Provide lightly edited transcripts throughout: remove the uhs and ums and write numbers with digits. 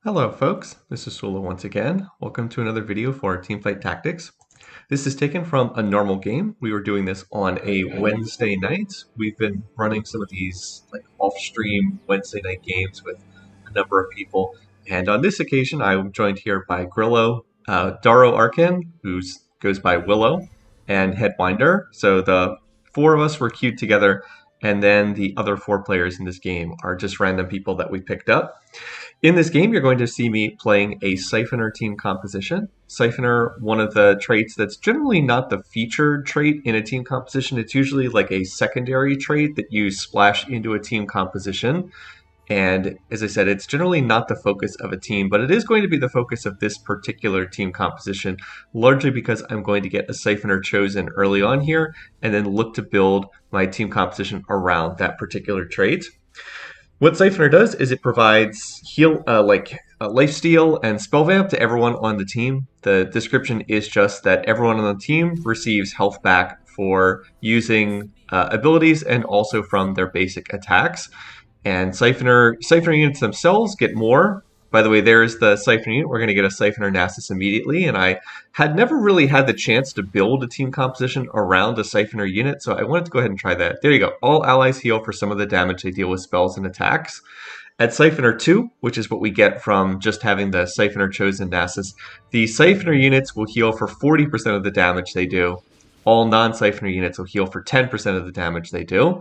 Hello folks, this is Sula once again. Welcome to another video for Teamfight Tactics. This is taken from a normal game. We were doing this on a Wednesday night. We've been running some of these off-stream Wednesday night games with a number of people. And on this occasion, I'm joined here by Grillo, Daro Arkin, who goes by Willow, and Headwinder. So the four of us were queued together, and then the other four players in this game are just random people that we picked up. In this game, you're going to see me playing a Syphoner team composition. Syphoner, one of the traits that's generally not the featured trait in a team composition. It's usually like a secondary trait that you splash into a team composition. And as I said, it's generally not the focus of a team, but it is going to be the focus of this particular team composition, largely because I'm going to get a Syphoner chosen early on here and then look to build my team composition around that particular trait. What Syphoner does is it provides lifesteal and Spellvamp to everyone on the team. The description is just that everyone on the team receives health back for using abilities and also from their basic attacks. And Syphoner units themselves get more. By the way, there's the Syphoner unit. We're going to get a Syphoner Nasus immediately, and I had never really had the chance to build a team composition around a Syphoner unit, so I wanted to go ahead and try that. There you go. All allies heal for some of the damage they deal with spells and attacks. At Syphoner 2, which is what we get from just having the Syphoner chosen Nasus, the Syphoner units will heal for 40% of the damage they do. All non-Syphoner units will heal for 10% of the damage they do.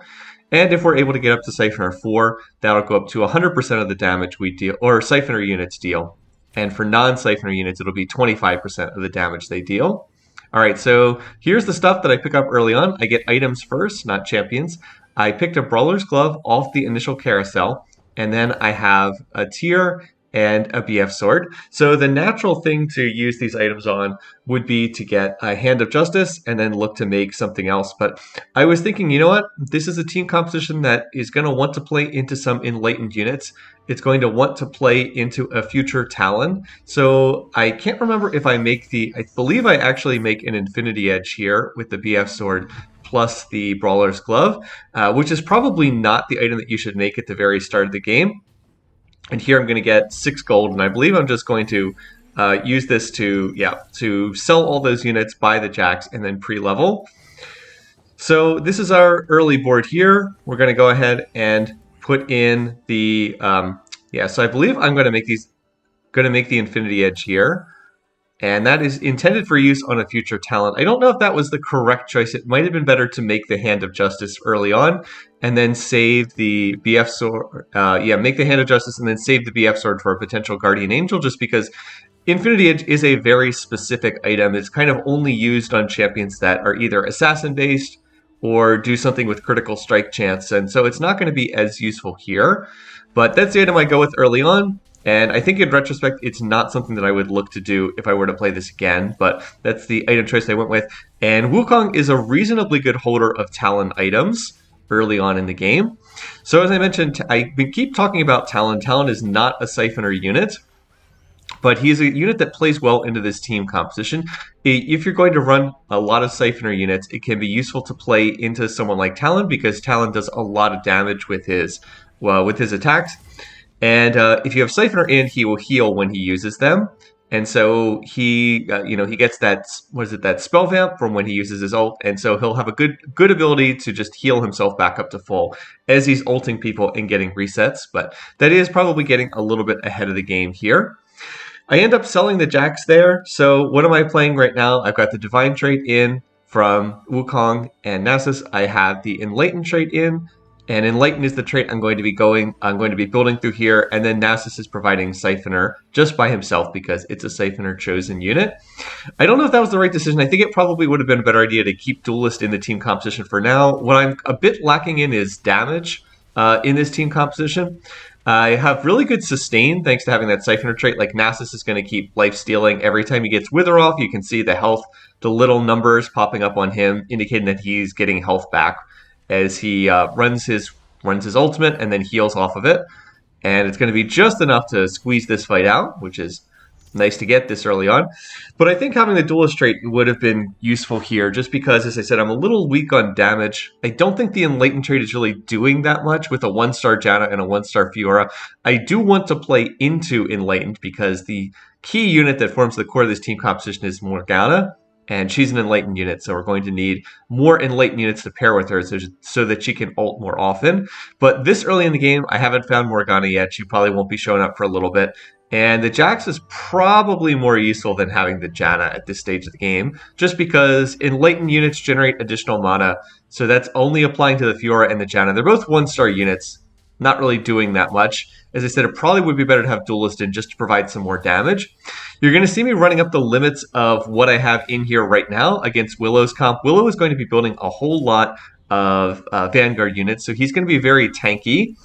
And if we're able to get up to Syphoner 4, that'll go up to 100% of the damage we deal, or Syphoner units deal. And for non-Syphoner units, it'll be 25% of the damage they deal. All right, so here's the stuff that I pick up early on. I get items first, not champions. I picked a Brawler's Glove off the initial carousel, and then I have a tier and a BF sword. So the natural thing to use these items on would be to get a Hand of Justice and then look to make something else. But I was thinking, you know what? This is a team composition that is going to want to play into some Enlightened units. It's going to want to play into a future Talon. So I can't remember if I believe I actually make an Infinity Edge here with the BF sword plus the Brawler's Glove, which is probably not the item that you should make at the very start of the game. And here I'm going to get 6 gold, and I believe I'm just going to use this to sell all those units, buy the jacks, and then pre-level. So this is our early board here. We're going to go ahead and put in the so I believe I'm going to make the Infinity Edge here. And that is intended for use on a future talent. I don't know if that was the correct choice. It might have been better to make the Hand of Justice early on and then save the BF sword. Make the Hand of Justice and then save the BF sword for a potential Guardian Angel, just because Infinity Edge is a very specific item. It's kind of only used on champions that are either assassin-based or do something with critical strike chance. And so it's not going to be as useful here. But that's the item I go with early on. And I think in retrospect, it's not something that I would look to do if I were to play this again, but that's the item choice I went with. And Wukong is a reasonably good holder of Talon items early on in the game. So as I mentioned, I keep talking about Talon. Talon is not a Syphoner unit, but he's a unit that plays well into this team composition. If you're going to run a lot of Syphoner units, it can be useful to play into someone like Talon because Talon does a lot of damage with his attacks. And if you have Syphoner in, he will heal when he uses them. And so he gets that Spellvamp from when he uses his ult. And so he'll have a good ability to just heal himself back up to full as he's ulting people and getting resets. But that is probably getting a little bit ahead of the game here. I end up selling the jacks there. So what am I playing right now? I've got the Divine trait in from Wukong and Nasus. I have the Enlighten trait in. And Enlighten is the trait I'm going to be building through here, and then Nasus is providing Syphoner just by himself because it's a Syphoner chosen unit. I don't know if that was the right decision. I think it probably would have been a better idea to keep Duelist in the team composition for now. What I'm a bit lacking in is damage in this team composition. I have really good sustain thanks to having that Syphoner trait. Like Nasus is going to keep life stealing. Every time he gets Wither off, you can see the little numbers popping up on him, indicating that he's getting health back as he runs his ultimate and then heals off of it. And it's going to be just enough to squeeze this fight out, which is nice to get this early on. But I think having the duelist trait would have been useful here, just because, as I said, I'm a little weak on damage. I don't think the Enlightened trait is really doing that much with a 1-star Janna and a 1-star Fiora. I do want to play into Enlightened because the key unit that forms the core of this team composition is Morgana, and she's an Enlightened unit, so we're going to need more Enlightened units to pair with her so that she can ult more often. But this early in the game, I haven't found Morgana yet. She probably won't be showing up for a little bit. And the Jax is probably more useful than having the Janna at this stage of the game, just because Enlightened units generate additional mana, so that's only applying to the Fiora and the Janna. They're both 1-star units, not really doing that much. As I said, it probably would be better to have Duelist in just to provide some more damage. You're going to see me running up the limits of what I have in here right now against Willow's comp. Willow is going to be building a whole lot of Vanguard units, so he's going to be very tanky.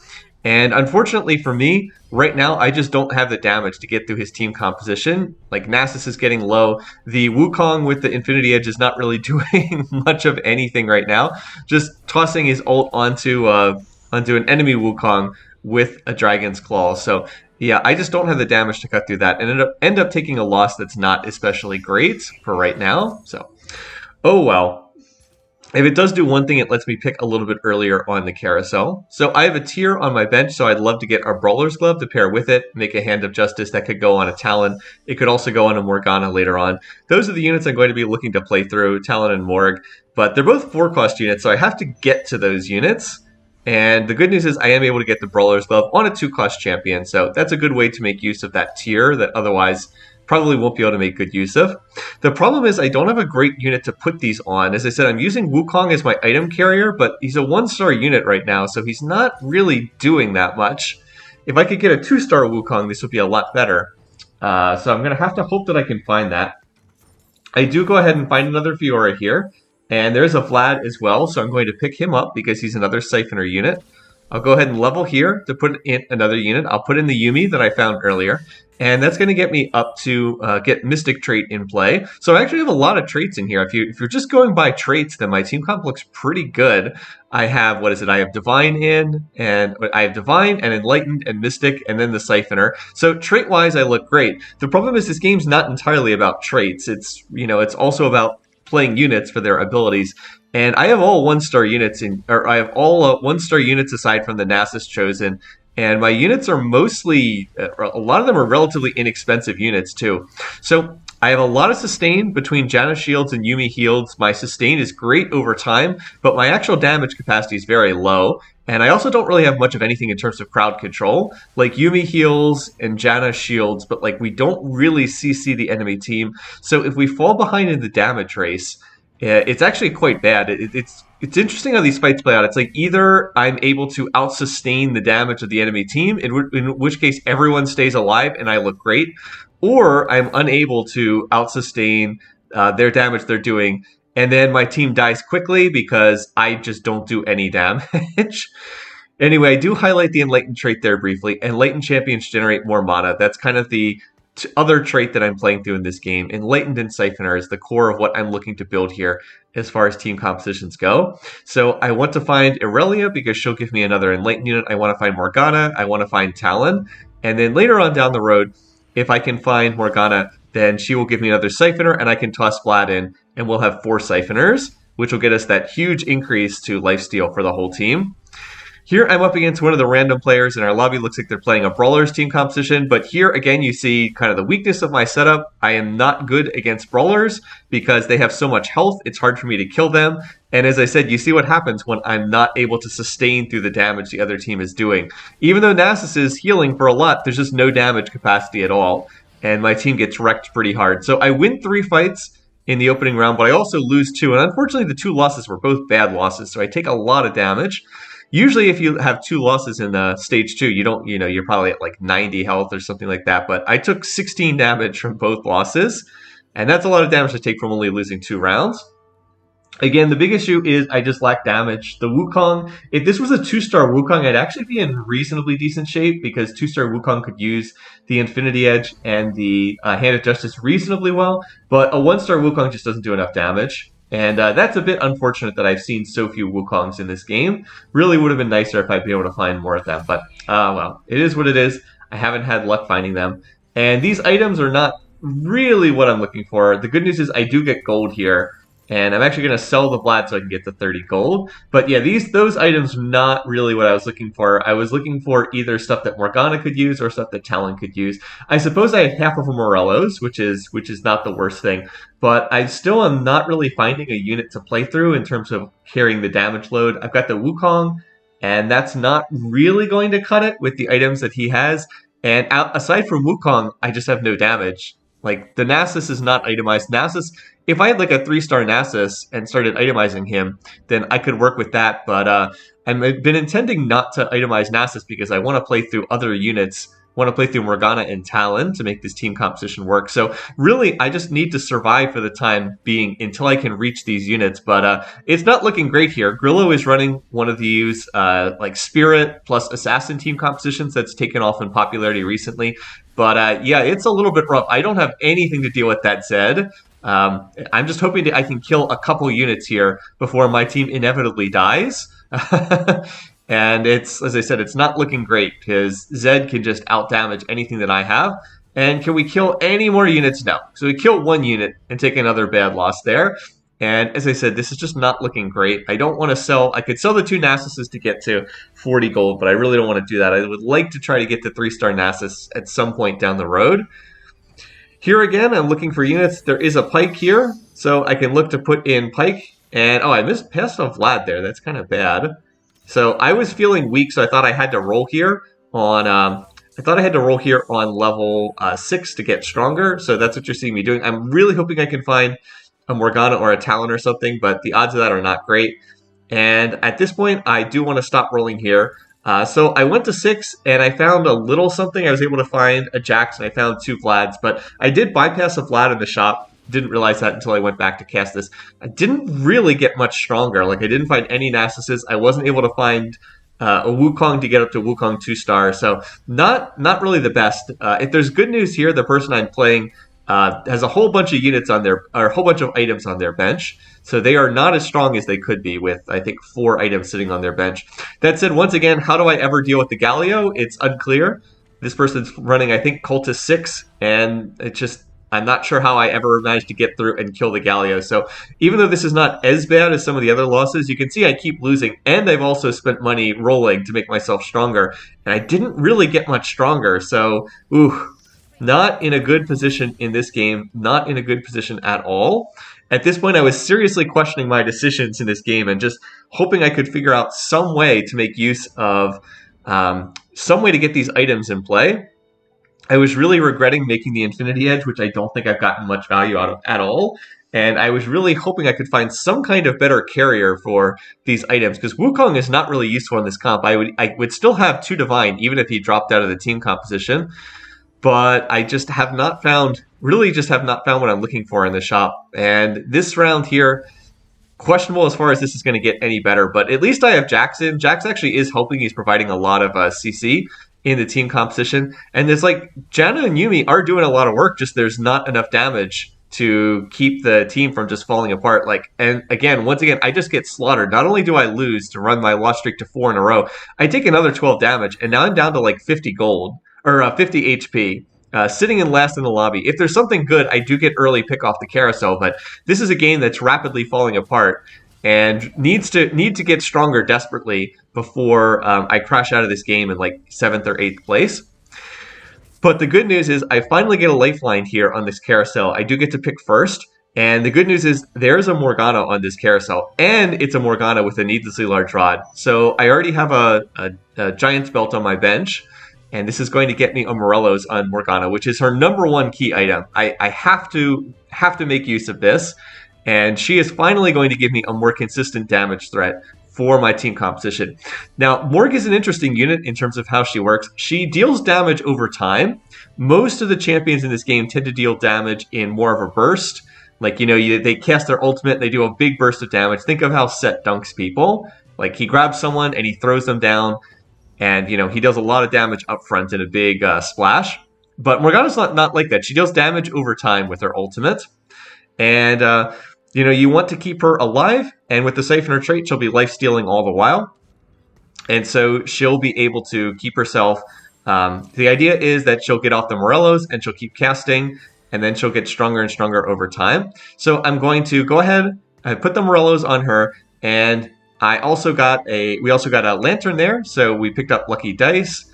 And unfortunately for me, right now, I just don't have the damage to get through his team composition. Like, Nasus is getting low. The Wukong with the Infinity Edge is not really doing much of anything right now. Just tossing his ult onto an enemy Wukong with a Dragon's Claw. So, yeah, I just don't have the damage to cut through that. And end up taking a loss that's not especially great for right now. So, oh well. If it does do one thing, it lets me pick a little bit earlier on the carousel. So I have a tier on my bench, so I'd love to get our Brawler's Glove to pair with it, make a Hand of Justice that could go on a Talon. It could also go on a Morgana later on. Those are the units I'm going to be looking to play through, Talon and Morg. But they're both 4-cost units, so I have to get to those units. And the good news is I am able to get the Brawler's Glove on a 2-cost champion, so that's a good way to make use of that tier that otherwise probably won't be able to make good use of. The problem is I don't have a great unit to put these on. As I said, I'm using Wukong as my item carrier, but he's a 1-star unit right now, so he's not really doing that much. If I could get a 2-star Wukong, this would be a lot better. So I'm going to have to hope that I can find that. I do go ahead and find another Fiora here, and there's a Vlad as well, so I'm going to pick him up because he's another Syphoner unit. I'll go ahead and level here to put in another unit. I'll put in the Yuumi that I found earlier. And that's going to get me up to get Mystic trait in play. So I actually have a lot of traits in here. If you're just going by traits, then my team comp looks pretty good. I have, what is it? I have Divine and I have Divine and Enlightened and Mystic and then the Syphoner. So trait-wise, I look great. The problem is this game's not entirely about traits. It's also about playing units for their abilities. And I have all 1-star units I have all 1-star units aside from the Nasus Chosen. And my units are mostly, a lot of them are relatively inexpensive units too. So I have a lot of sustain between Janna shields and Yuumi heals. My sustain is great over time, but my actual damage capacity is very low. And I also don't really have much of anything in terms of crowd control. Like Yuumi heals and Janna shields, but like we don't really CC the enemy team. So if we fall behind in the damage race, it's actually quite bad. It's interesting how these fights play out. It's like either I'm able to out-sustain the damage of the enemy team, in which case everyone stays alive and I look great, or I'm unable to out-sustain their damage they're doing, and then my team dies quickly because I just don't do any damage. Anyway, I do highlight the Enlightened trait there briefly. Enlightened champions generate more mana. That's kind of the other trait that I'm playing through in this game. Enlightened and Syphoner is the core of what I'm looking to build here as far as team compositions go. So I want to find Irelia because she'll give me another Enlightened unit. I want to find Morgana. I want to find Talon. And then later on down the road, if I can find Morgana, then she will give me another Syphoner and I can toss Vlad in and we'll have 4 Syphoners, which will get us that huge increase to lifesteal for the whole team. Here I'm up against one of the random players in our lobby. Looks like they're playing a Brawlers team composition, but here again you see kind of the weakness of my setup. I am not good against Brawlers because they have so much health, it's hard for me to kill them. And as I said, you see what happens when I'm not able to sustain through the damage the other team is doing. Even though Nasus is healing for a lot, there's just no damage capacity at all, and my team gets wrecked pretty hard. So I win 3 fights in the opening round, but I also lose 2, and unfortunately the 2 losses were both bad losses, so I take a lot of damage. Usually if you have 2 losses in stage 2, you're probably at like 90 health or something like that. But I took 16 damage from both losses, and that's a lot of damage to take from only losing 2 rounds. Again, the big issue is I just lack damage. The Wukong, if this was a 2-star Wukong, I'd actually be in reasonably decent shape because 2-star Wukong could use the Infinity Edge and the Hand of Justice reasonably well, but a 1-star Wukong just doesn't do enough damage. And that's a bit unfortunate that I've seen so few Wukongs in this game. Really would have been nicer if I'd be able to find more of them. But, well, it is what it is. I haven't had luck finding them. And these items are not really what I'm looking for. The good news is I do get gold here, and I'm actually going to sell the Vlad so I can get the 30 gold. But yeah, those items not really what I was looking for. I was looking for either stuff that Morgana could use or stuff that Talon could use. I suppose I have half of a Morello's, which is not the worst thing. But I still am not really finding a unit to play through in terms of carrying the damage load. I've got the Wukong, and that's not really going to cut it with the items that he has. And aside from Wukong, I just have no damage. Like, the Nasus is not itemized. Nasus, if I had like a 3-star Nasus and started itemizing him, then I could work with that. But I've been intending not to itemize Nasus because I want to play through other units. Want to play through Morgana and Talon to make this team composition work. So really, I just need to survive for the time being until I can reach these units. But it's not looking great here. Grillo is running one of these like Spirit plus Assassin team compositions that's taken off in popularity recently. But yeah, it's a little bit rough. I don't have anything to deal with that Zed. I'm just hoping that I can kill a couple units here before my team inevitably dies. And it's, as I said, it's not looking great because Zed can just out-damage anything that I have. And can we kill any more units? No. So we kill one unit and take another bad loss there. And as I said, this is just not looking great. I don't want to sell. I could sell the 2 Nasuses to get to 40 gold, but I really don't want to do that. I would like to try to get to 3-star Nasus at some point down the road. Here again, I'm looking for units. There is a Pike here, so I can look to put in Pike. And, oh, I passed on Vlad there. That's kind of bad. So I was feeling weak, so I thought I had to roll here on level 6 to get stronger. So that's what you're seeing me doing. I'm really hoping I can find a Morgana or a Talon or something, but the odds of that are not great. And at this point, I do want to stop rolling here. So I went to 6, and I found a little something. I was able to find a Jax, and I found 2 Vlads. But I did bypass a Vlad in the shop. Didn't realize that until I went back to cast this. I didn't really get much stronger. Like, I didn't find any Nasuses. I wasn't able to find a Wukong to get up to Wukong 2-star. So not really the best. If there's good news here, the person I'm playing has a whole bunch of units on their, or a whole bunch of items on their bench. So they are not as strong as they could be with, I think, 4 items sitting on their bench. That said, once again, how do I ever deal with the Galio? It's unclear. This person's running, I think, Cultist 6, and it's just, I'm not sure how I ever managed to get through and kill the Galio. So even though this is not as bad as some of the other losses, you can see I keep losing, and I've also spent money rolling to make myself stronger, and I didn't really get much stronger. So, not in a good position in this game, not in a good position at all. At this point, I was seriously questioning my decisions in this game and just hoping I could figure out some way to make use of, some way to get these items in play. I was really regretting making the Infinity Edge, which I don't think I've gotten much value out of at all. And I was really hoping I could find some kind of better carrier for these items, because Wukong is not really useful in this comp. I would still have 2 Divine, even if he dropped out of the team composition. But I just have not found, really just have not found what I'm looking for in the shop. And this round here, questionable as far as this is going to get any better. But at least I have Jax in. Jax actually is helping. He's providing a lot of CC in the team composition. And there's like, Janna and Yuumi are doing a lot of work, just there's not enough damage to keep the team from just falling apart. Like, and again, once again, I just get slaughtered. Not only do I lose to run my loss streak to 4 in a row, I take another 12 damage, and now I'm down to like 50 gold, or 50 HP. Sitting in last in the lobby. If there's something good, I do get early pick off the carousel, but this is a game that's rapidly falling apart and need to get stronger desperately before I crash out of this game in like 7th or 8th place. But the good news is I finally get a lifeline here on this carousel. I do get to pick first, and the good news is there's a Morgana on this carousel, and it's a Morgana with a needlessly large rod. So I already have a Giant's Belt on my bench, and this is going to get me a Morello's on Morgana, which is her #1 key item. I have to make use of this, and she is finally going to give me a more consistent damage threat for my team composition. Now, Morg is an interesting unit in terms of how she works. She deals damage over time. Most of the champions in this game tend to deal damage in more of a burst. Like, you know, they cast their ultimate, and they do a big burst of damage. Think of how Set dunks people. Like, he grabs someone, and he throws them down, and, you know, he does a lot of damage up front in a big splash. But Morgana's not like that. She deals damage over time with her ultimate. And, you know, you want to keep her alive. And with the Syphoner trait, she'll be life-stealing all the while. And so she'll be able to keep herself The idea is that she'll get off the Morellos and she'll keep casting, and then she'll get stronger and stronger over time. So I'm going to go ahead, I put the Morellos on her, and we also got a lantern there, so we picked up lucky dice.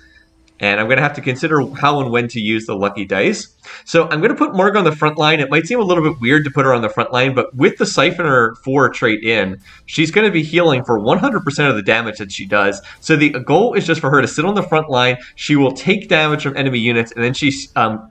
And I'm going to have to consider how and when to use the lucky dice. So I'm going to put Morg on the front line. It might seem a little bit weird to put her on the front line, but with the Syphoner 4 trait in, she's going to be healing for 100% of the damage that she does. So the goal is just for her to sit on the front line. She will take damage from enemy units, and then she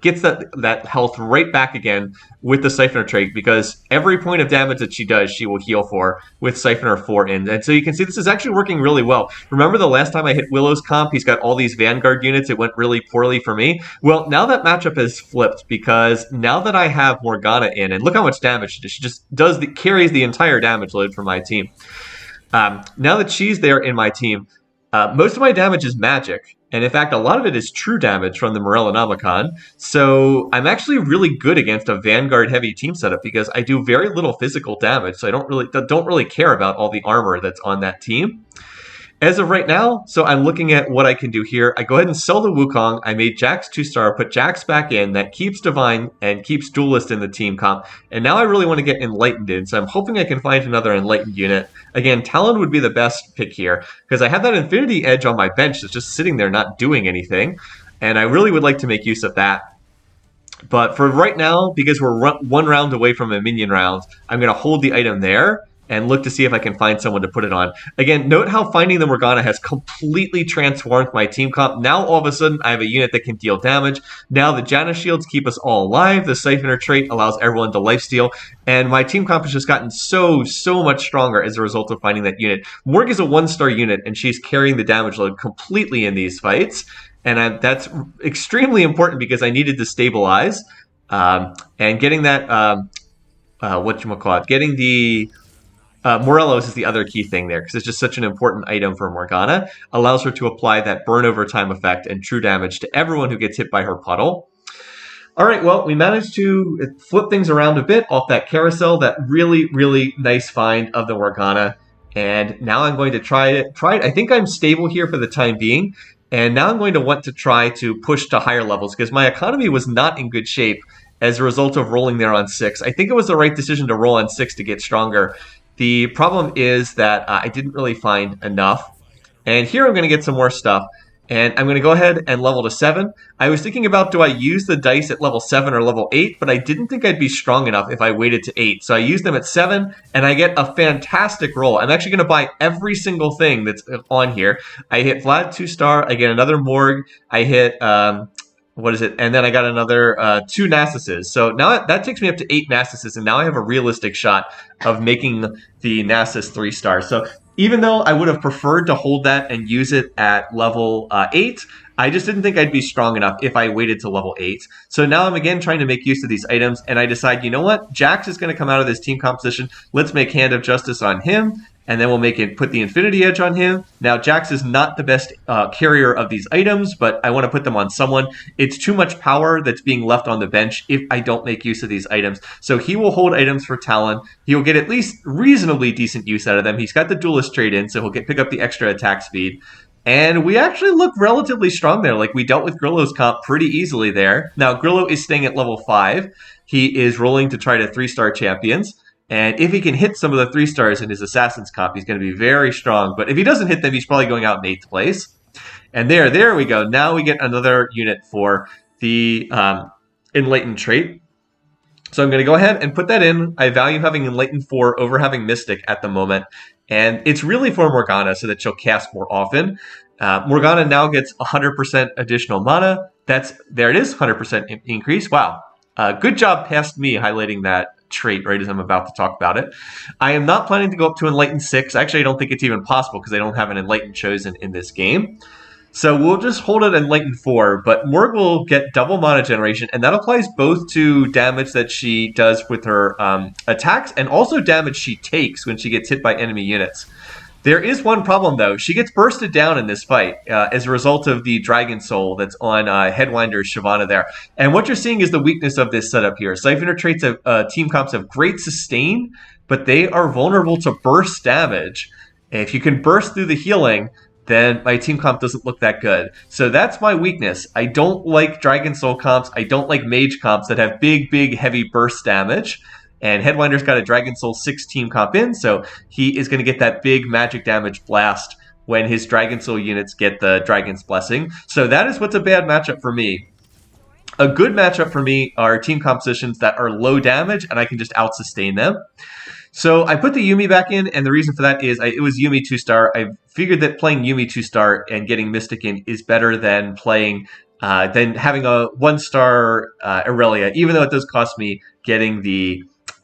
gets that health right back again with the Syphoner trait, because every point of damage that she does, she will heal for with Syphoner 4 in. And so you can see this is actually working really well. Remember the last time I hit Willow's comp, he's got all these Vanguard units. It went really poorly for me. Well, now that matchup has flipped, because now that I have Morgana in, and look how much damage she does. She just carries the entire damage load for my team. Now that she's there in my team, most of my damage is magic. And in fact, a lot of it is true damage from the Morellonomicon. So I'm actually really good against a Vanguard heavy team setup, because I do very little physical damage. So I don't really care about all the armor that's on that team. As of right now, so I'm looking at what I can do here. I go ahead and sell the Wukong. I made Jax 2-star, put Jax back in. That keeps Divine and keeps Duelist in the team comp. And now I really want to get Enlightened in, so I'm hoping I can find another Enlightened unit. Again, Talon would be the best pick here, because I have that Infinity Edge on my bench that's just sitting there not doing anything. And I really would like to make use of that. But for right now, because we're one round away from a minion round, I'm going to hold the item there and look to see if I can find someone to put it on. Again, note how finding the Morgana has completely transformed my team comp. Now, all of a sudden, I have a unit that can deal damage. Now, the Janus shields keep us all alive. The Syphoner trait allows everyone to lifesteal. And my team comp has just gotten so much stronger as a result of finding that unit. Morg is a 1-star unit, and she's carrying the damage load completely in these fights. And that's extremely important, because I needed to stabilize. And getting that, getting the Morellos is the other key thing there, because it's just such an important item for Morgana. Allows her to apply that burn over time effect and true damage to everyone who gets hit by her puddle. All right, well, we managed to flip things around a bit off that carousel, that really nice find of the Morgana. And now I'm going to try it. I think I'm stable here for the time being. And now I'm going to want to try to push to higher levels, because my economy was not in good shape as a result of rolling there on 6. I think it was the right decision to roll on 6 to get stronger. The problem is that I didn't really find enough. And here I'm going to get some more stuff. And I'm going to go ahead and level to 7. I was thinking about, do I use the dice at level 7 or level 8? But I didn't think I'd be strong enough if I waited to 8. So I used them at 7, and I get a fantastic roll. I'm actually going to buy every single thing that's on here. I hit Vlad 2-star. I get another Morg. I hit... And then I got another 2 Nassuses. So now that takes me up to 8 Nassuses, and now I have a realistic shot of making the Nassus 3-star. So even though I would have preferred to hold that and use it at level 8, I just didn't think I'd be strong enough if I waited to level 8. So now I'm again trying to make use of these items, and I decide, you know what? Jax is going to come out of this team composition. Let's make Hand of Justice on him. And then we'll put the Infinity Edge on him. Now, Jax is not the best carrier of these items, but I want to put them on someone. It's too much power that's being left on the bench if I don't make use of these items. So he will hold items for Talon. He'll get at least reasonably decent use out of them. He's got the Duelist trait in, so he'll pick up the extra attack speed. And we actually look relatively strong there. Like, we dealt with Grillo's comp pretty easily there. Now, Grillo is staying at level 5. He is rolling to try to 3-star champions. And if he can hit some of the 3-stars in his Assassin's comp, he's going to be very strong. But if he doesn't hit them, he's probably going out in 8th place. And there we go. Now we get another unit for the Enlightened trait. So I'm going to go ahead and put that in. I value having Enlightened 4 over having Mystic at the moment. And it's really for Morgana so that she'll cast more often. Morgana now gets 100% additional mana. There it is, 100% increase. Wow. Good job past me highlighting that trait right as I'm about to talk about it. I am not planning to go up to Enlightened 6. Actually, I don't think it's even possible because I don't have an Enlightened chosen in this game. So we'll just hold it Enlightened 4, but Morg will get double mana generation, and that applies both to damage that she does with her attacks and also damage she takes when she gets hit by enemy units. There is one problem, though. She gets bursted down in this fight as a result of the Dragon Soul that's on Headwinder's Shyvana there. And what you're seeing is the weakness of this setup here. Syphoner traits of team comps have great sustain, but they are vulnerable to burst damage. If you can burst through the healing, then my team comp doesn't look that good. So that's my weakness. I don't like Dragon Soul comps. I don't like Mage comps that have big, heavy burst damage. And Headwinder's got a Dragon Soul 6 team comp in, so he is going to get that big magic damage blast when his Dragon Soul units get the Dragon's Blessing. So that is what's a bad matchup for me. A good matchup for me are team compositions that are low damage and I can just out-sustain them. So I put the Yuumi back in, and the reason for that is it was Yuumi 2-star. I figured that playing Yuumi 2-star and getting Mystic in is better than playing than having a 1-star Aurelia, even though it does cost me getting the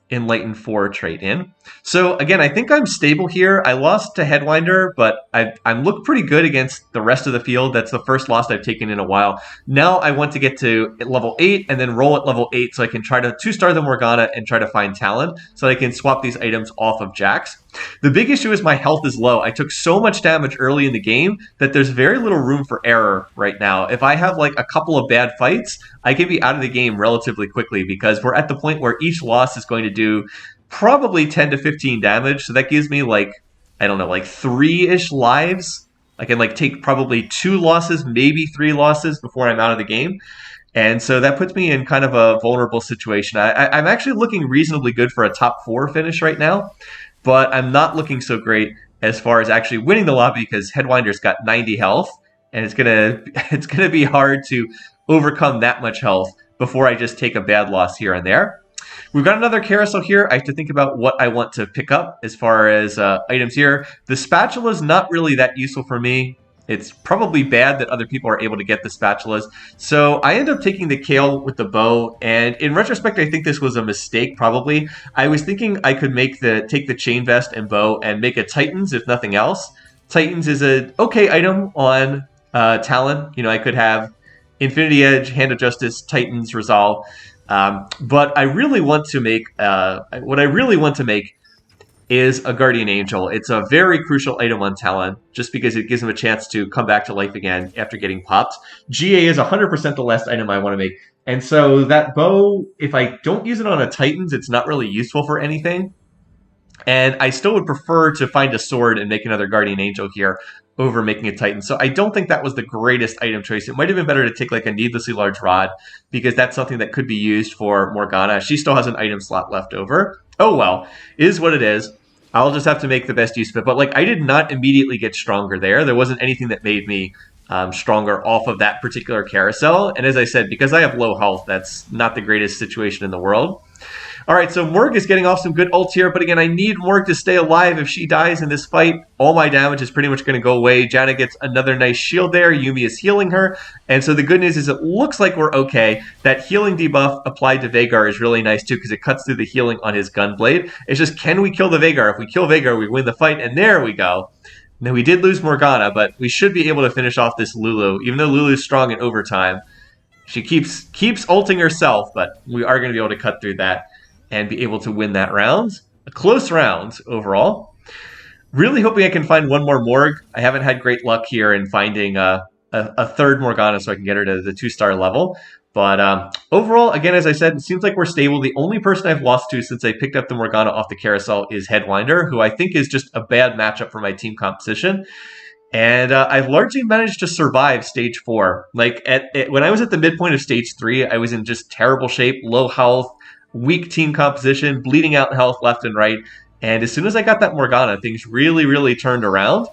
Enlighten 4 trait in. So again, I think I'm stable here. I lost to Headwinder, but I'm looked pretty good against the rest of the field. That's the first loss I've taken in a while. Now I want to get to level 8 and then roll at level 8 so I can try to 2-star the Morgana and try to find Talon so I can swap these items off of Jax. The big issue is my health is low. I took so much damage early in the game that there's very little room for error right now. If I have like a couple of bad fights, I can be out of the game relatively quickly because we're at the point where each loss is going to do probably 10 to 15 damage. So that gives me like, I don't know, like 3-ish lives. I can like take probably 2 losses, maybe 3 losses before I'm out of the game. And so that puts me in kind of a vulnerable situation. I'm actually looking reasonably good for a top 4 finish right now, but I'm not looking so great as far as actually winning the lobby because Headwinder's got 90 health, and it's gonna be hard to overcome that much health before I just take a bad loss here and there. We've got another carousel here. I have to think about what I want to pick up as far as items here. The spatula is not really that useful for me. It's probably bad that other people are able to get the spatulas. So I end up taking the kale with the bow, and in retrospect, I think this was a mistake, probably. I was thinking I could take the chain vest and bow and make a Titans, if nothing else. Titans is an okay item on Talon. You know, I could have Infinity Edge, Hand of Justice, Titans, Resolve. But I really want to make, what I really want to make is a Guardian Angel. It's a very crucial item on Talon, just because it gives him a chance to come back to life again after getting popped. GA is 100% the last item I want to make. And so that bow, if I don't use it on a Titans, it's not really useful for anything. And I still would prefer to find a sword and make another Guardian Angel here over making a Titan. So I don't think that was the greatest item choice. It might have been better to take like a needlessly large rod, because that's something that could be used for Morgana. She still has an item slot left over. Oh well, it is what it is. I'll just have to make the best use of it. But like, I did not immediately get stronger there. There wasn't anything that made me stronger off of that particular carousel. And as I said, because I have low health, that's not the greatest situation in the world. All right, so Morg is getting off some good ults here, but again, I need Morg to stay alive. If she dies in this fight, all my damage is pretty much going to go away. Janna gets another nice shield there. Yuumi is healing her, and so the good news is it looks like we're okay. That healing debuff applied to Vhagar is really nice too, because it cuts through the healing on his Gunblade. It's just, can we kill the Vhagar? If we kill Vhagar, we win the fight, and there we go. Now, we did lose Morgana, but we should be able to finish off this Lulu, even though Lulu's strong in overtime. She keeps ulting herself, but we are going to be able to cut through that and be able to win that round. A close round overall. Really hoping I can find one more Morg. I haven't had great luck here in finding a third Morgana so I can get her to the 2-star level. But overall, again, as I said, it seems like we're stable. The only person I've lost to since I picked up the Morgana off the carousel is Headwinder, who I think is just a bad matchup for my team composition. And I've largely managed to survive stage 4. Like, when I was at the midpoint of stage 3, I was in just terrible shape, low health, weak team composition, bleeding out health left and right. And as soon as I got that Morgana, things really turned around.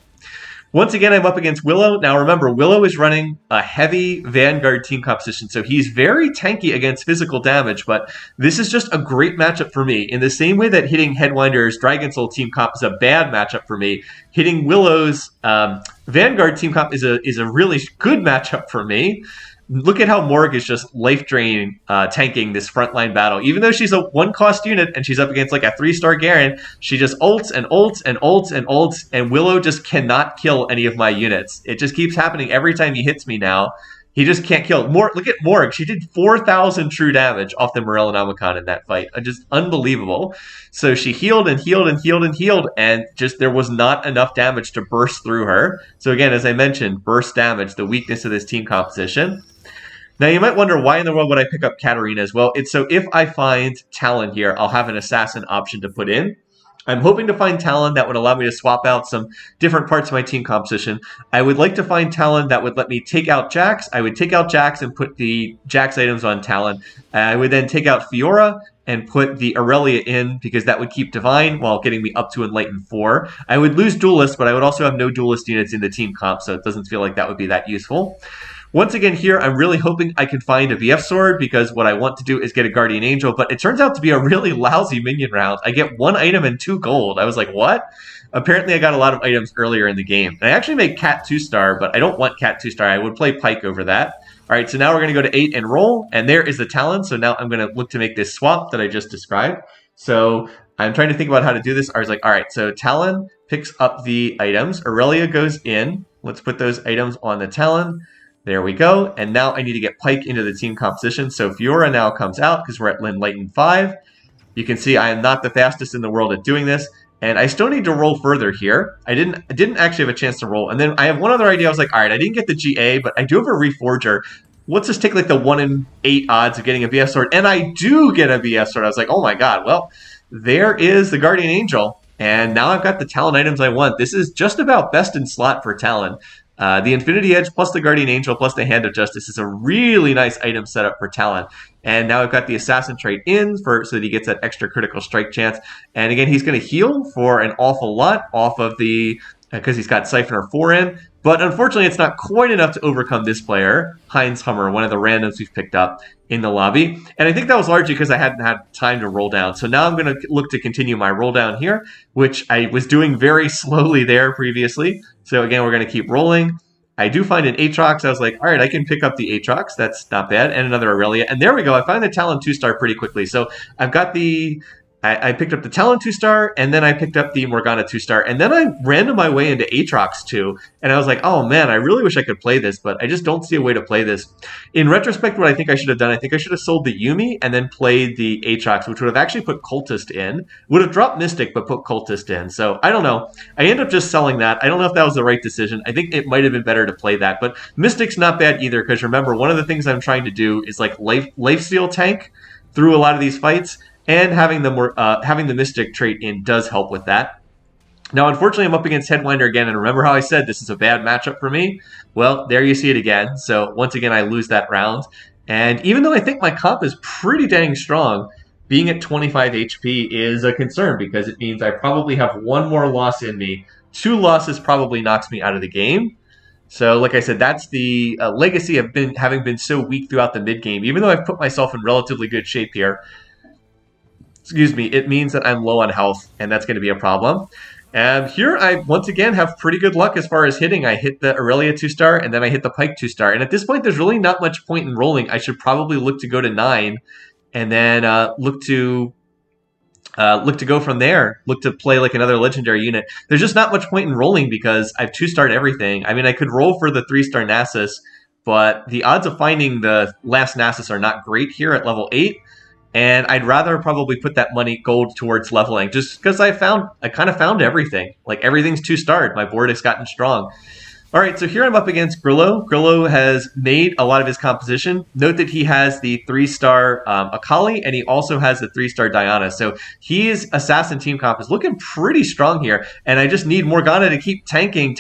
Once again, I'm up against Willow. Now remember, Willow is running a heavy Vanguard team composition, so he's very tanky against physical damage, but this is just a great matchup for me. In the same way that hitting Headwinder's Dragon Soul team comp is a bad matchup for me, hitting Willow's Vanguard team comp is a really good matchup for me. Look at how Morg is just life drain tanking this frontline battle. Even though she's a 1-cost unit and she's up against like a 3-star Garen, she just ults and ults and ults and ults, and Willow just cannot kill any of my units. It just keeps happening every time he hits me now. He just can't kill. Look at Morg. She did 4,000 true damage off the Morellonomicon in that fight. Just unbelievable. So she healed and healed and healed and healed, and just there was not enough damage to burst through her. So again, as I mentioned, burst damage, the weakness of this team composition. Now, you might wonder, why in the world would I pick up Katarina as well? It's so if I find Talon here, I'll have an assassin option to put in. I'm hoping to find talent that would allow me to swap out some different parts of my team composition. I would like to find talent that would let me take out Jax. I would take out Jax and put the Jax items on talent. I would then take out Fiora and put the Aurelia in because that would keep Divine while getting me up to Enlighten 4. I would lose Duelist, but I would also have no Duelist units in the team comp, so it doesn't feel like that would be that useful. Once again here, I'm really hoping I can find a VF Sword because what I want to do is get a Guardian Angel, but it turns out to be a really lousy minion round. I get 1 item and 2 gold. I was like, what? Apparently I got a lot of items earlier in the game. And I actually made Cat 2-star, but I don't want Cat 2-star. I would play Pyke over that. All right, so now we're going to go to 8 and roll, and there is the Talon. So now I'm going to look to make this swap that I just described. So I'm trying to think about how to do this. I was like, all right, so Talon picks up the items. Aurelia goes in. Let's put those items on the Talon. There we go. And now I need to get Pyke into the team composition. So Fiora now comes out because we're at Enlighten 5. You can see I am not the fastest in the world at doing this. And I still need to roll further here. I didn't actually have a chance to roll. And then I have one other idea. I was like, all right, I didn't get the GA, but I do have a Reforger. Let's just take like the 1 in 8 odds of getting a VS Sword. And I do get a VS Sword. I was like, oh my god. Well, there is the Guardian Angel. And now I've got the Talon items I want. This is just about best in slot for Talon. The Infinity Edge plus the Guardian Angel plus the Hand of Justice is a really nice item setup for Talon. And now I've got the Assassin trait in so that he gets that extra critical strike chance. And again, he's going to heal for an awful lot off of the, because he's got Syphoner 4 in. But unfortunately, it's not quite enough to overcome this player, Heinz Hummer, one of the randoms we've picked up in the lobby. And I think that was largely because I hadn't had time to roll down. So now I'm going to look to continue my roll down here, which I was doing very slowly there previously. So again, we're going to keep rolling. I do find an Aatrox. I was like, all right, I can pick up the Aatrox. That's not bad. And another Aurelia. And there we go. I find the Talon 2-star pretty quickly. So I've got the... I picked up the Talon 2-star, and then I picked up the Morgana 2-star, and then I random my way into Aatrox 2, and I was like, oh man, I really wish I could play this, but I just don't see a way to play this. In retrospect, what I think I should have done, I think I should have sold the Yuumi and then played the Aatrox, which would have actually put Cultist in. Would have dropped Mystic, but put Cultist in. So, I don't know. I ended up just selling that. I don't know if that was the right decision. I think it might have been better to play that, but Mystic's not bad either, because remember, one of the things I'm trying to do is like lifesteal tank through a lot of these fights. And having the Mystic trait in does help with that. Now, unfortunately, I'm up against Headwinder again, and remember how I said this is a bad matchup for me? Well, there you see it again. So, once again, I lose that round. And even though I think my comp is pretty dang strong, being at 25 HP is a concern because it means I probably have 1 more loss in me. 2 losses probably knocks me out of the game. So, like I said, that's the legacy of having been so weak throughout the mid-game. Even though I've put myself in relatively good shape here, excuse me, it means that I'm low on health, and that's going to be a problem. And here I, once again, have pretty good luck as far as hitting. I hit the Aurelia 2-star, and then I hit the Pyke 2-star. And at this point, there's really not much point in rolling. I should probably look to go to 9, and then look to go from there. Look to play like another legendary unit. There's just not much point in rolling because I've 2-starred everything. I mean, I could roll for the 3-star Nasus, but the odds of finding the last Nasus are not great here at level 8. And I'd rather probably put that money gold towards leveling just because I kind of found everything. Like everything's 2-starred. My board has gotten strong. All right, so here I'm up against Grillo. Grillo has made a lot of his composition. Note that he has the 3-star Akali, and he also has the 3-star Diana. So his Assassin team comp is looking pretty strong here. And I just need Morgana to keep tanking.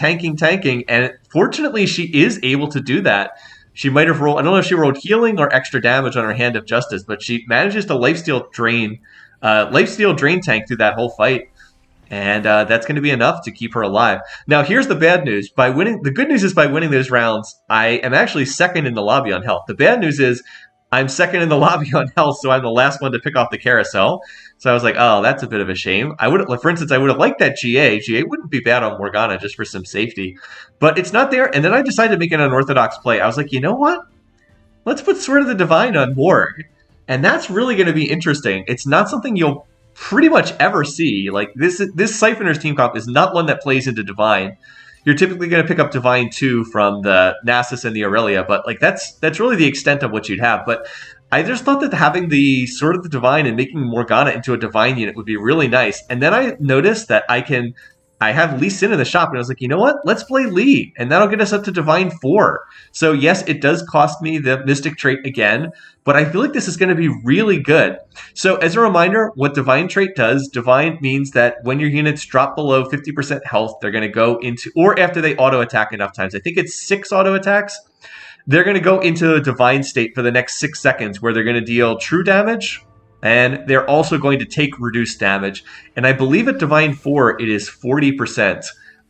And fortunately, she is able to do that. She might have rolled, I don't know if she rolled healing or extra damage on her Hand of Justice, but she manages to lifesteal drain tank through that whole fight. And that's going to be enough to keep her alive. Now, here's the bad news. The good news is by winning those rounds, I am actually second in the lobby on health. The bad news is I'm second in the lobby on health, so I'm the last one to pick off the carousel. So I was like, oh, that's a bit of a shame. For instance, I would have liked that GA. GA wouldn't be bad on Morgana just for some safety. But it's not there. And then I decided to make an unorthodox play. I was like, you know what? Let's put Sword of the Divine on Morg. And that's really going to be interesting. It's not something you'll pretty much ever see. Like this Syphoner's team comp is not one that plays into Divine. You're typically going to pick up Divine 2 from the Nasus and the Aurelia, but like that's really the extent of what you'd have. But I just thought that having the Sword of the Divine and making Morgana into a Divine unit would be really nice. And then I noticed that I I have Lee Sin in the shop, and I was like, you know what? Let's play Lee, and that'll get us up to Divine 4. So yes, it does cost me the Mystic trait again, but I feel like this is going to be really good. So as a reminder, what Divine trait does, Divine means that when your units drop below 50% health, they're going to go into, or after they auto attack enough times, I think it's 6 auto attacks, they're going to go into a Divine state for the next 6 seconds where they're going to deal true damage, and they're also going to take reduced damage. And I believe at Divine 4, it is 40%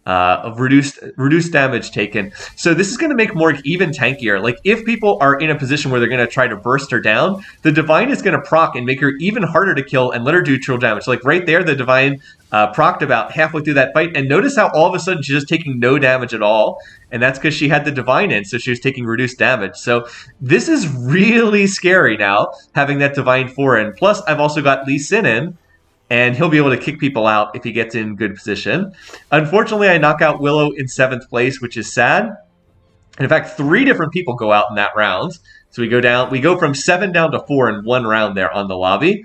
of reduced damage taken. So this is going to make Morg even tankier. Like, if people are in a position where they're going to try to burst her down, the Divine is going to proc and make her even harder to kill and let her do true damage. So, like, right there, the Divine procced about halfway through that fight. And notice how all of a sudden she's just taking no damage at all. And that's because she had the Divine in, so she was taking reduced damage. So this is really scary now, having that Divine 4 in. Plus, I've also got Lee Sin in, and he'll be able to kick people out if he gets in good position. Unfortunately, I knock out Willow in 7th place, which is sad. And in fact, 3 different people go out in that round. So we go from 7 down to 4 in 1 round there on the lobby.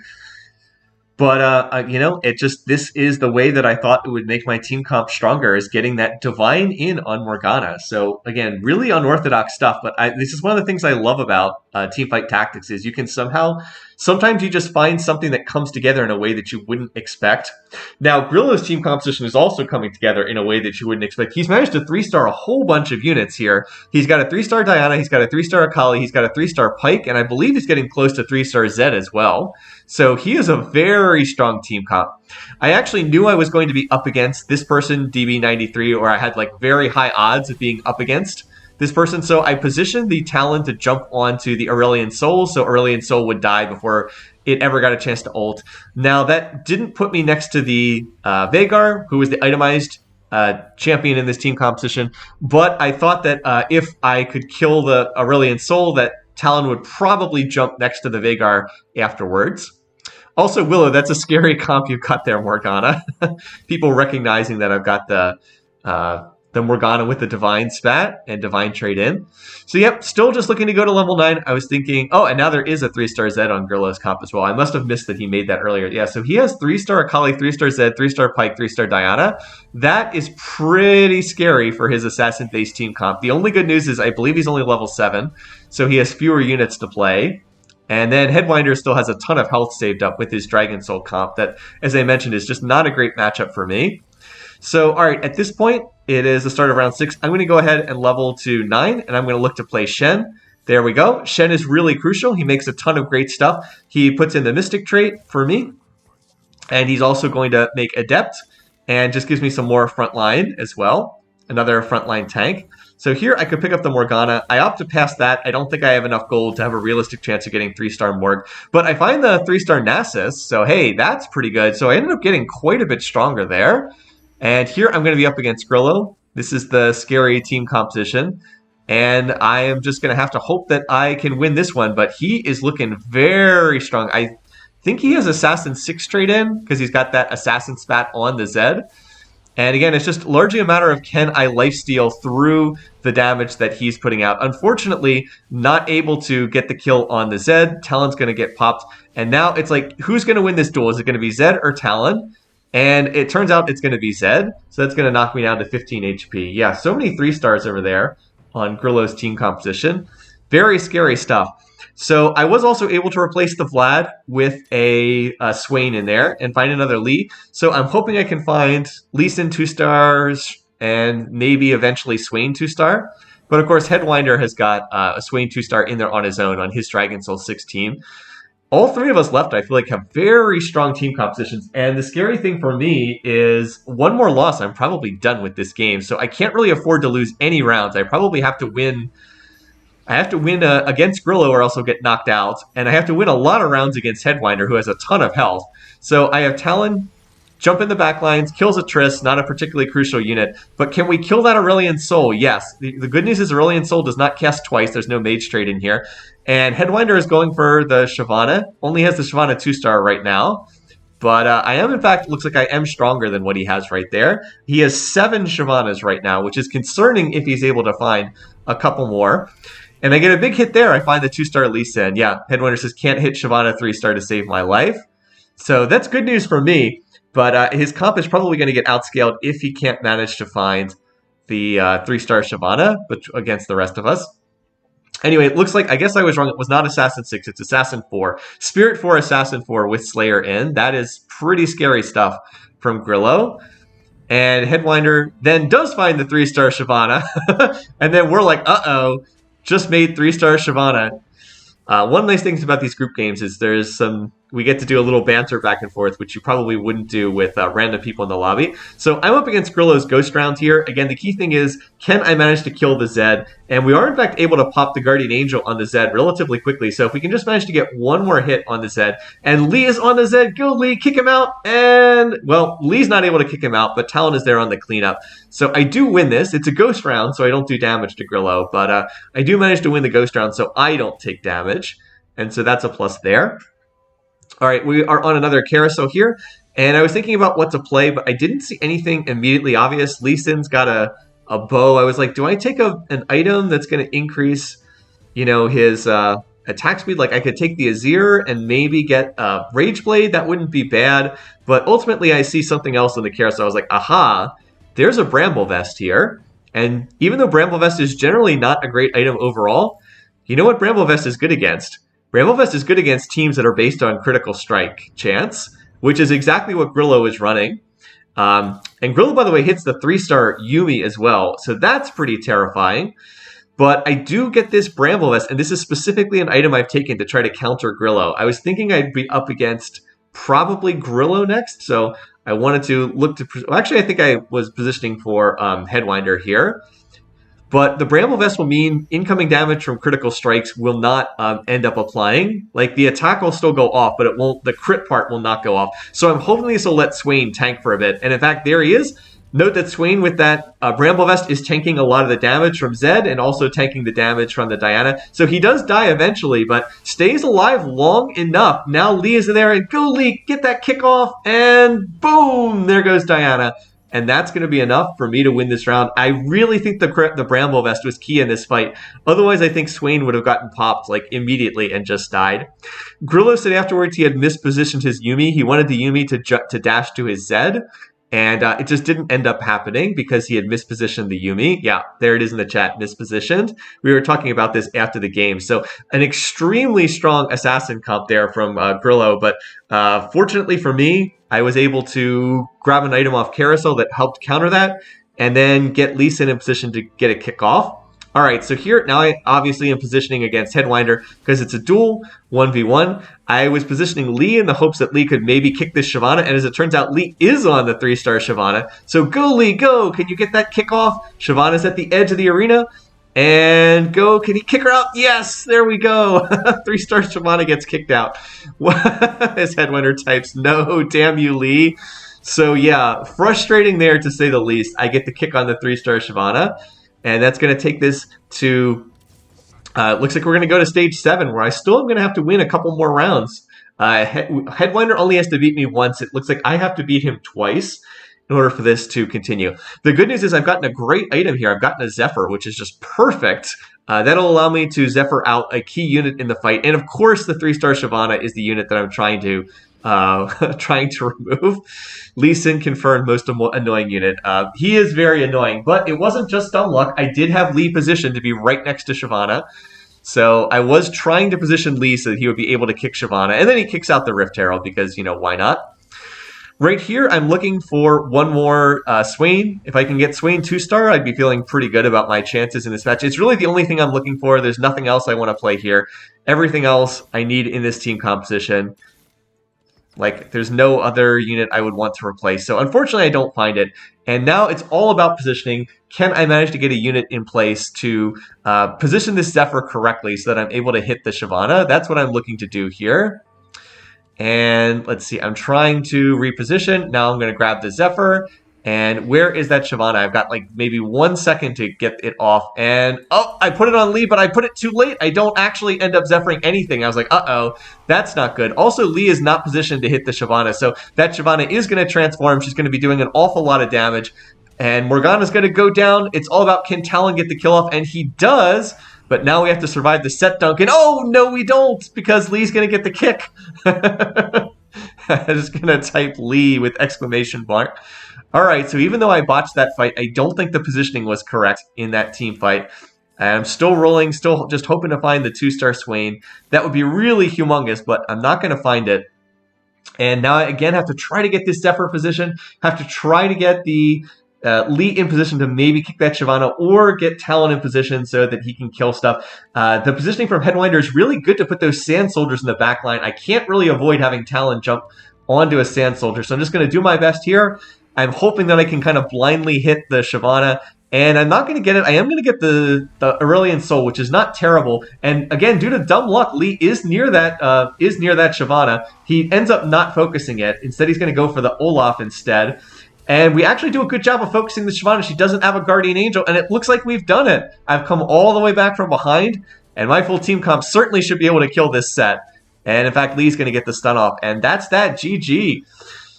But, you know, this is the way that I thought it would make my team comp stronger, is getting that Divine in on Morgana. So, again, really unorthodox stuff, but this is one of the things I love about Teamfight Tactics, is you can sometimes you just find something that comes together in a way that you wouldn't expect. Now, Grillo's team composition is also coming together in a way that you wouldn't expect. He's managed to 3-star a whole bunch of units here. He's got a 3-star Diana, he's got a 3-star Akali, he's got a 3-star Pike, and I believe he's getting close to 3-star Zed as well. So he is a very strong team comp. I actually knew I was going to be up against this person, DB93, or I had like very high odds of being up against this person. So I positioned the Talon to jump onto the Aurelion Soul, so Aurelion Soul would die before it ever got a chance to ult. Now, that didn't put me next to the Veigar, who was the itemized champion in this team composition, but I thought that if I could kill the Aurelion Soul, that Talon would probably jump next to the Veigar afterwards. Also, Willow, that's a scary comp you've got there, Morgana. People recognizing that I've got the Morgana with the Divine Spat and Divine Trade in. So, yep, still just looking to go to level 9. I was thinking, oh, and now there is a 3-star Zed on Grillo's comp as well. I must have missed that he made that earlier. Yeah, so he has 3-star Akali, 3-star Zed, 3-star Pike, 3-star Diana. That is pretty scary for his assassin-based team comp. The only good news is I believe he's only level 7, so he has fewer units to play. And then Headwinder still has a ton of health saved up with his Dragon Soul comp that, as I mentioned, is just not a great matchup for me. So, all right, at this point, it is the start of round 6. I'm going to go ahead and level to 9, and I'm going to look to play Shen. There we go. Shen is really crucial. He makes a ton of great stuff. He puts in the Mystic trait for me, and he's also going to make Adept, and just gives me some more frontline as well. Another frontline tank. So here I could pick up the Morgana. I opt to pass that. I don't think I have enough gold to have a realistic chance of getting 3-star Morg. But I find the 3-star Nasus, so hey, that's pretty good. So I ended up getting quite a bit stronger there. And here I'm going to be up against Grillo. This is the scary team composition. And I am just going to have to hope that I can win this one. But he is looking very strong. I think he has Assassin 6 straight in because he's got that Assassin Spat on the Zed. And again, it's just largely a matter of can I lifesteal through the damage that he's putting out. Unfortunately, not able to get the kill on the Zed. Talon's going to get popped. And now it's like, who's going to win this duel? Is it going to be Zed or Talon? And it turns out it's going to be Zed. So that's going to knock me down to 15 HP. Yeah, so many 3-stars over there on Grillo's team composition. Very scary stuff. So I was also able to replace the Vlad with a Swain in there and find another Lee. So I'm hoping I can find Lee Sin 2 stars and maybe eventually Swain 2-star. But of course, Headwinder has got a Swain 2-star in there on his own on his Dragon Soul 6 team. All 3 of us left, I feel like, have very strong team compositions. And the scary thing for me is one more loss, I'm probably done with this game. So I can't really afford to lose any rounds. I probably have to win. I have to win against Grillo or else I'll get knocked out. And I have to win a lot of rounds against Headwinder, who has a ton of health. So I have Talon jump in the back lines, kills a Triss, not a particularly crucial unit. But can we kill that Aurelion Soul? Yes. The good news is Aurelion Soul does not cast twice. There's no Mage Trade in here. And Headwinder is going for the Shyvana. Only has the Shyvana 2-star right now. But I am, in fact, looks like I am stronger than what he has right there. He has 7 Shyvanas right now, which is concerning if he's able to find a couple more. And I get a big hit there. I find the 2-star Lee Sin. Yeah, Headwinder says, can't hit Shyvana 3-star to save my life. So that's good news for me. But his comp is probably going to get outscaled if he can't manage to find the 3-star Shyvana against the rest of us. Anyway, it looks like, I guess I was wrong. It was not Assassin 6, it's Assassin 4. Spirit 4, Assassin 4 with Slayer in. That is pretty scary stuff from Grillo. And Headwinder then does find the 3-star Shyvana. And then we're like, uh-oh, just made 3-star Shyvana. One nice things about these group games is we get to do a little banter back and forth, which you probably wouldn't do with random people in the lobby. So I'm up against Grillo's Ghost Round here. Again, the key thing is, can I manage to kill the Zed? And we are, in fact, able to pop the Guardian Angel on the Zed relatively quickly. So if we can just manage to get one more hit on the Zed, and Lee is on the Zed, go Lee, kick him out, and, well, Lee's not able to kick him out, but Talon is there on the cleanup. So I do win this. It's a Ghost Round, so I don't do damage to Grillo, but I do manage to win the Ghost Round, so I don't take damage. And so that's a plus there. All right, we are on another carousel here, and I was thinking about what to play, but I didn't see anything immediately obvious. Lee Sin's got a bow. I was like, do I take an item that's going to increase, his attack speed? Like, I could take the Azir and maybe get Rage Blade. That wouldn't be bad. But ultimately, I see something else in the carousel. I was like, aha, there's a Bramble Vest here. And even though Bramble Vest is generally not a great item overall, you know what Bramble Vest is good against? Bramble Vest is good against teams that are based on critical strike chance, which is exactly what Grillo is running. And Grillo, by the way, hits the 3-star Yuumi as well, so that's pretty terrifying. But I do get this Bramble Vest, and this is specifically an item I've taken to try to counter Grillo. I was thinking I'd be up against probably Grillo next, so I wanted to look to... Actually, I think I was positioning for Headwinder here. But the Bramble Vest will mean incoming damage from critical strikes will not end up applying. Like, the attack will still go off, but it won't. The crit part will not go off. So I'm hoping this will let Swain tank for a bit. And in fact, there he is. Note that Swain with that Bramble Vest is tanking a lot of the damage from Zed and also tanking the damage from the Diana. So he does die eventually, but stays alive long enough. Now Lee is there, and go Lee, get that kick off, and boom, there goes Diana. And that's going to be enough for me to win this round. I really think the Bramble Vest was key in this fight. Otherwise, I think Swain would have gotten popped like immediately and just died. Grillo said afterwards he had mispositioned his Yuumi. He wanted the Yuumi to dash to his Zed. And it just didn't end up happening because he had mispositioned the Yuumi. Yeah, there it is in the chat, mispositioned. We were talking about this after the game. So an extremely strong assassin comp there from Grillo. But fortunately for me, I was able to grab an item off Carousel that helped counter that and then get Lee Sin in position to get a kick off. All right, so here, now I obviously am positioning against Headwinder because it's a duel, 1v1. I was positioning Lee in the hopes that Lee could maybe kick this Shyvana, and as it turns out, Lee is on the 3-star Shyvana. So go, Lee, go! Can you get that kick off? Shyvana's at the edge of the arena. And go, can he kick her out? Yes, there we go. 3-star Shyvana gets kicked out. As Headwinder types, no, damn you, Lee. So yeah, frustrating there to say the least. I get the kick on the 3-star Shyvana. And that's going to take this to, looks like we're going to go to stage 7, where I still am going to have to win a couple more rounds. Headwinder only has to beat me once. It looks like I have to beat him twice in order for this to continue. The good news is I've gotten a great item here. I've gotten a Zephyr, which is just perfect. That'll allow me to Zephyr out a key unit in the fight. And of course, the 3-star Shyvana is the unit that I'm trying to remove. Lee Sin confirmed most annoying unit. He is very annoying, but it wasn't just dumb luck. I did have Lee positioned to be right next to Shyvana. So I was trying to position Lee so that he would be able to kick Shyvana. And then he kicks out the Rift Herald because, why not? Right here, I'm looking for one more Swain. If I can get Swain 2-star, I'd be feeling pretty good about my chances in this match. It's really the only thing I'm looking for. There's nothing else I want to play here. Everything else I need in this team composition. Like, there's no other unit I would want to replace. So, unfortunately, I don't find it. And now it's all about positioning. Can I manage to get a unit in place to position this Zephyr correctly so that I'm able to hit the Shyvana? That's what I'm looking to do here. And let's see, I'm trying to reposition. Now I'm going to grab the Zephyr. And where is that Shyvana? I've got like maybe 1 second to get it off. And, oh, I put it on Lee, but I put it too late. I don't actually end up Zephyring anything. I was like, uh-oh, that's not good. Also, Lee is not positioned to hit the Shyvana. So that Shyvana is going to transform. She's going to be doing an awful lot of damage. And Morgana's going to go down. It's all about, can Talon get the kill off? And he does. But now we have to survive the set dunk. And oh, no, we don't, because Lee's going to get the kick. I'm just gonna type Lee with exclamation mark. All right, so even though I botched that fight, I don't think the positioning was correct in that team fight. I'm still rolling, still just hoping to find the 2-star Swain. That would be really humongous, but I'm not going to find it. And now I again have to try to get this Zephyr position, have to try to get the Lee in position to maybe kick that Shyvana or get Talon in position so that he can kill stuff. The positioning from Headwinder is really good to put those Sand Soldiers in the back line. I can't really avoid having Talon jump onto a Sand Soldier, so I'm just going to do my best here. I'm hoping that I can kind of blindly hit the Shyvana, and I'm not going to get it. I am going to get the Aurelian Soul, which is not terrible. And again, due to dumb luck, Lee is near that Shyvana. He ends up not focusing it. Instead, he's going to go for the Olaf instead. And we actually do a good job of focusing the Shyvana. She doesn't have a Guardian Angel, and it looks like we've done it. I've come all the way back from behind, and my full team comp certainly should be able to kill this set. And in fact, Lee's going to get the stun off, and that's that. GG.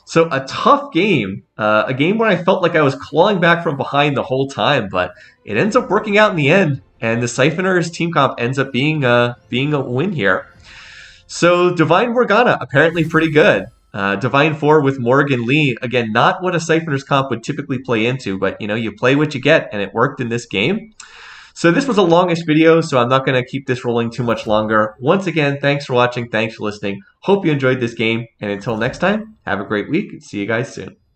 So a tough game, a game where I felt like I was clawing back from behind the whole time, but it ends up working out in the end, and the Syphoner's team comp ends up being a win here. So Divine Morgana, apparently pretty good. Divine 4 with Morgan Lee, again, not what a Syphoner's comp would typically play into, but you play what you get, and it worked in this game. So this was a longish video, so I'm not going to keep this rolling too much longer. Once again, thanks for watching, thanks for listening. Hope you enjoyed this game, and until next time, have a great week. See you guys soon.